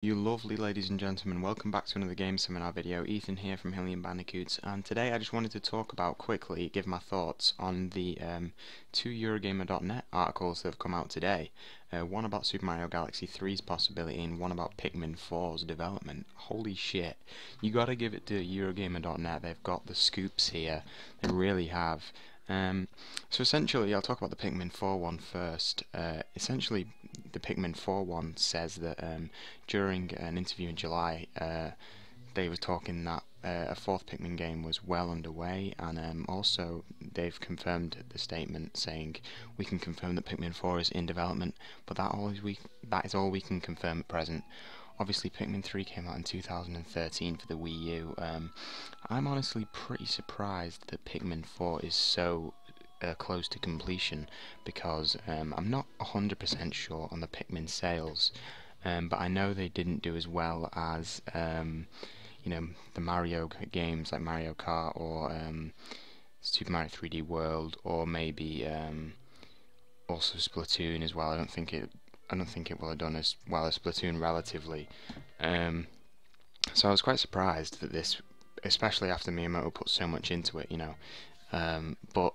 You lovely ladies and gentlemen, welcome back to another game seminar video. Ethan here from HylianBandicoots, and today I just wanted to talk about quickly, give my thoughts on the two Eurogamer.net articles that have come out today. One about Super Mario Galaxy 3's possibility and one about Pikmin 4's development. Holy shit, you gotta give it to Eurogamer.net, they've got the scoops here, they really have. So essentially, I'll talk about the Pikmin 4 one first. Essentially, the Pikmin 4 one says that during an interview in July, they were talking that a fourth Pikmin game was well underway, and also they've confirmed the statement saying we can confirm that Pikmin 4 is in development, but that is all we can confirm at present. Obviously, Pikmin 3 came out in 2013 for the Wii U. I'm honestly pretty surprised that Pikmin 4 is so close to completion, because I'm not 100% sure on the Pikmin sales, but I know they didn't do as well as the Mario games like Mario Kart or Super Mario 3D World, or maybe also Splatoon as well. I don't think it will have done as well as Splatoon relatively. So I was quite surprised that this, especially after Miyamoto put so much into it, but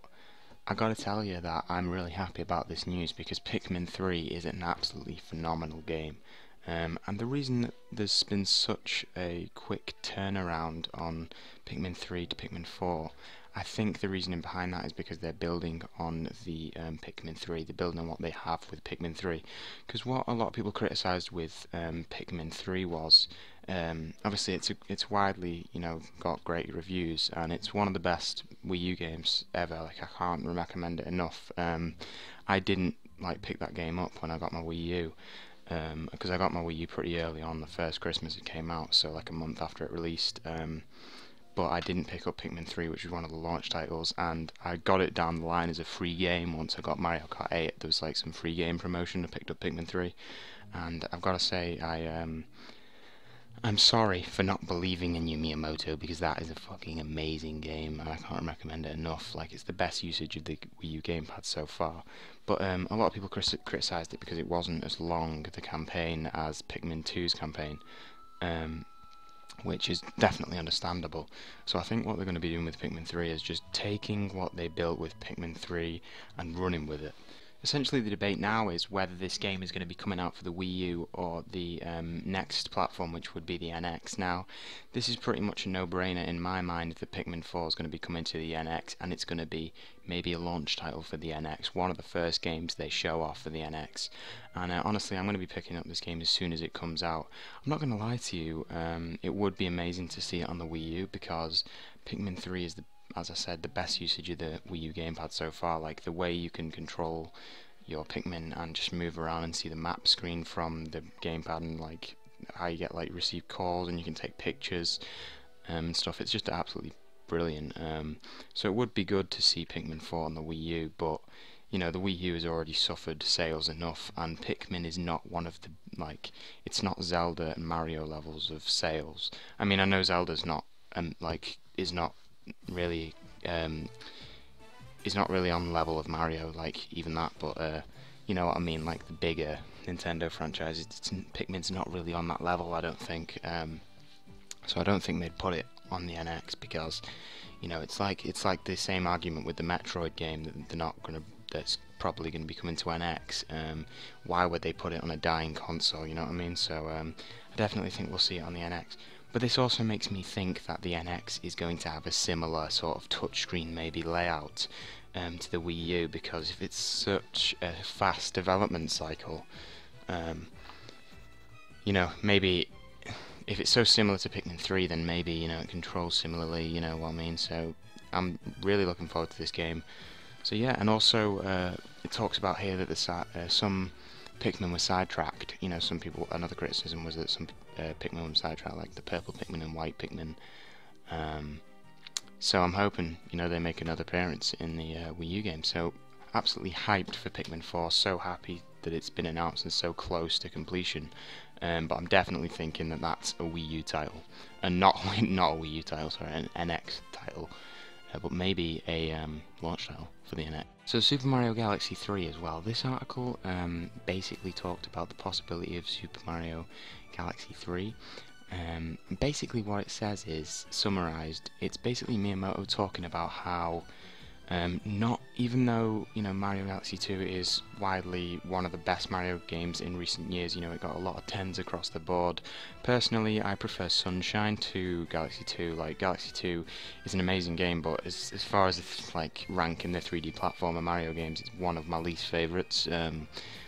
I gotta tell you that I'm really happy about this news, because Pikmin 3 is an absolutely phenomenal game. And the reason that there's been such a quick turnaround on Pikmin 3 to Pikmin 4, I think the reasoning behind that is because they're building on the Pikmin 3, they're building on what they have with Pikmin 3. Because what a lot of people criticised with Pikmin 3 was, obviously it's widely, got great reviews, and it's one of the best Wii U games ever. Like, I can't recommend it enough. I didn't pick that game up when I got my Wii U, because I got my Wii U pretty early on, the first Christmas it came out, so like a month after it released. But I didn't pick up Pikmin 3, which was one of the launch titles, and I got it down the line as a free game once I got Mario Kart 8. There was some free game promotion. I picked up Pikmin 3, and I've got to say, I'm sorry for not believing in you, Miyamoto, because that is a fucking amazing game, and I can't recommend it enough. It's the best usage of the Wii U gamepad so far. But a lot of people criticised it because it wasn't as long, the campaign, as Pikmin 2's campaign, which is definitely understandable. So I think what they're going to be doing with Pikmin 3 is just taking what they built with Pikmin 3 and running with it. Essentially, the debate now is whether this game is going to be coming out for the Wii U or the next platform, which would be the NX. Now, this is pretty much a no-brainer in my mind that Pikmin 4 is going to be coming to the NX, and it's going to be maybe a launch title for the NX, one of the first games they show off for the NX. And honestly, I'm going to be picking up this game as soon as it comes out. I'm not going to lie to you, it would be amazing to see it on the Wii U, because Pikmin 3 is, as I said, the best usage of the Wii U gamepad so far. The way you can control your Pikmin and just move around and see the map screen from the gamepad, and how you get receive calls and you can take pictures and stuff. It's just absolutely brilliant. So it would be good to see Pikmin 4 on the Wii U, but the Wii U has already suffered sales enough, and Pikmin is not one of the it's not Zelda and Mario levels of sales. I mean, I know Zelda's not is not really is not really on the level of Mario, even that, but you know what I mean, the bigger Nintendo franchises, Pikmin's not really on that level, I don't think. So I don't think they'd put it on the NX, because it's like the same argument with the Metroid game, that that's probably gonna be coming to NX. Why would they put it on a dying console? You know what I mean? So I definitely think we'll see it on the NX. But this also makes me think that the NX is going to have a similar sort of touchscreen maybe layout to the Wii U, because if it's such a fast development cycle, maybe if it's so similar to Pikmin 3, then maybe it controls similarly, you know what I mean? So I'm really looking forward to this game. So yeah, and also it talks about here that some Pikmin were sidetracked. Some people, another criticism was that some Pikmin were sidetracked, like the purple Pikmin and white Pikmin. So I'm hoping, they make another appearance in the Wii U game. So absolutely hyped for Pikmin 4. So happy that it's been announced and so close to completion. But I'm definitely thinking that that's a Wii U title, and not a Wii U title, sorry, an NX title. but maybe a launch title for the NX. So Super Mario Galaxy 3 as well. This article basically talked about the possibility of Super Mario Galaxy 3. Basically what it says is, summarized, it's basically Miyamoto talking about how not even though Mario Galaxy 2 is widely one of the best Mario games in recent years, it got a lot of 10s across the board. Personally, I prefer Sunshine to Galaxy 2. Like, Galaxy 2 is an amazing game, but as far as like ranking the 3D platformer Mario games, it's one of my least favorites.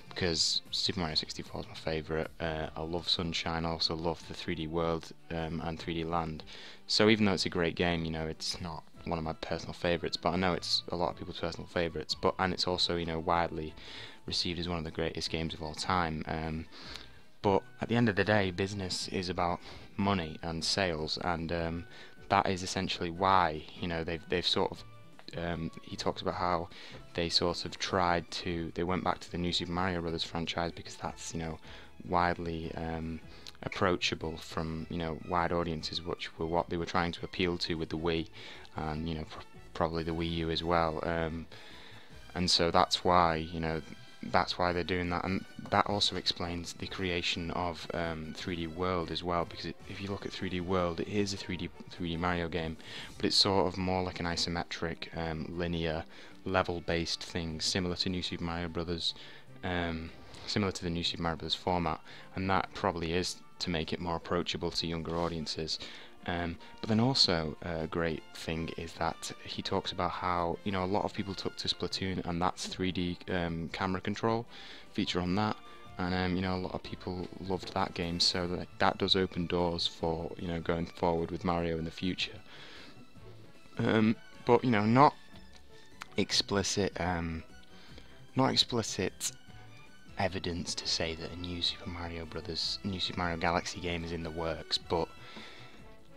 Because Super Mario 64 is my favourite. I love Sunshine, I also love the 3D World and 3D Land. So even though it's a great game, it's not one of my personal favourites, but I know it's a lot of people's personal favourites. And it's also widely received as one of the greatest games of all time. But at the end of the day, business is about money and sales, and that is essentially why they've sort of. He talks about how they sort of they went back to the new Super Mario Brothers franchise because that's widely approachable from wide audiences, which were what they were trying to appeal to with the Wii, and probably the Wii U as well. And so that's why they're doing that, and that also explains the creation of 3D World as well, because if you look at 3D World, it is a 3D Mario game, but it's sort of more like an isometric, linear, level-based thing, similar to New Super Mario Brothers, similar to the New Super Mario Brothers format, and that probably is to make it more approachable to younger audiences. But then also a great thing is that he talks about how a lot of people took to Splatoon, and that's 3D camera control feature on that, and a lot of people loved that game, so that does open doors for going forward with Mario in the future. But not explicit evidence to say that a new Super Mario Galaxy game is in the works, but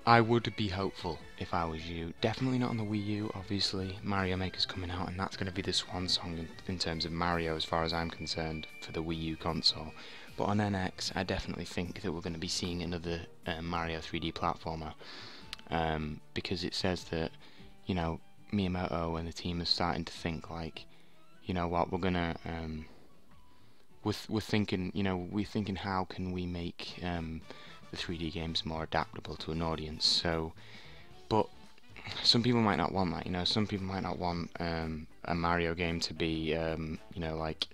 I would be hopeful if I was you. Definitely not on the Wii U, obviously. Mario Maker's coming out, and that's going to be the swan song in terms of Mario, as far as I'm concerned, for the Wii U console. But on NX, I definitely think that we're going to be seeing another Mario 3D platformer, because it says that Miyamoto and the team are starting to think like, what, we're gonna we're thinking how can we make the 3D games more adaptable to an audience. So, but some people might not want that. Some people might not want a Mario game to be like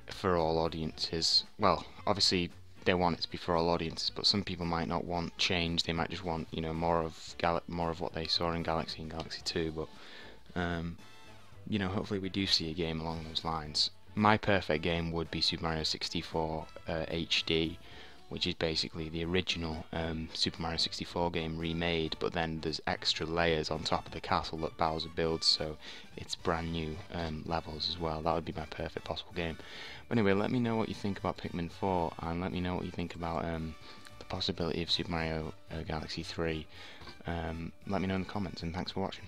for all audiences. Well, obviously they want it to be for all audiences, but some people might not want change. They might just want more of what they saw in Galaxy and Galaxy 2. But hopefully we do see a game along those lines. My perfect game would be Super Mario 64 HD, which is basically the original Super Mario 64 game remade, but then there's extra layers on top of the castle that Bowser builds, so it's brand new levels as well. That would be my perfect possible game. But anyway, let me know what you think about Pikmin 4, and let me know what you think about the possibility of Super Mario Galaxy 3. Let me know in the comments, and thanks for watching.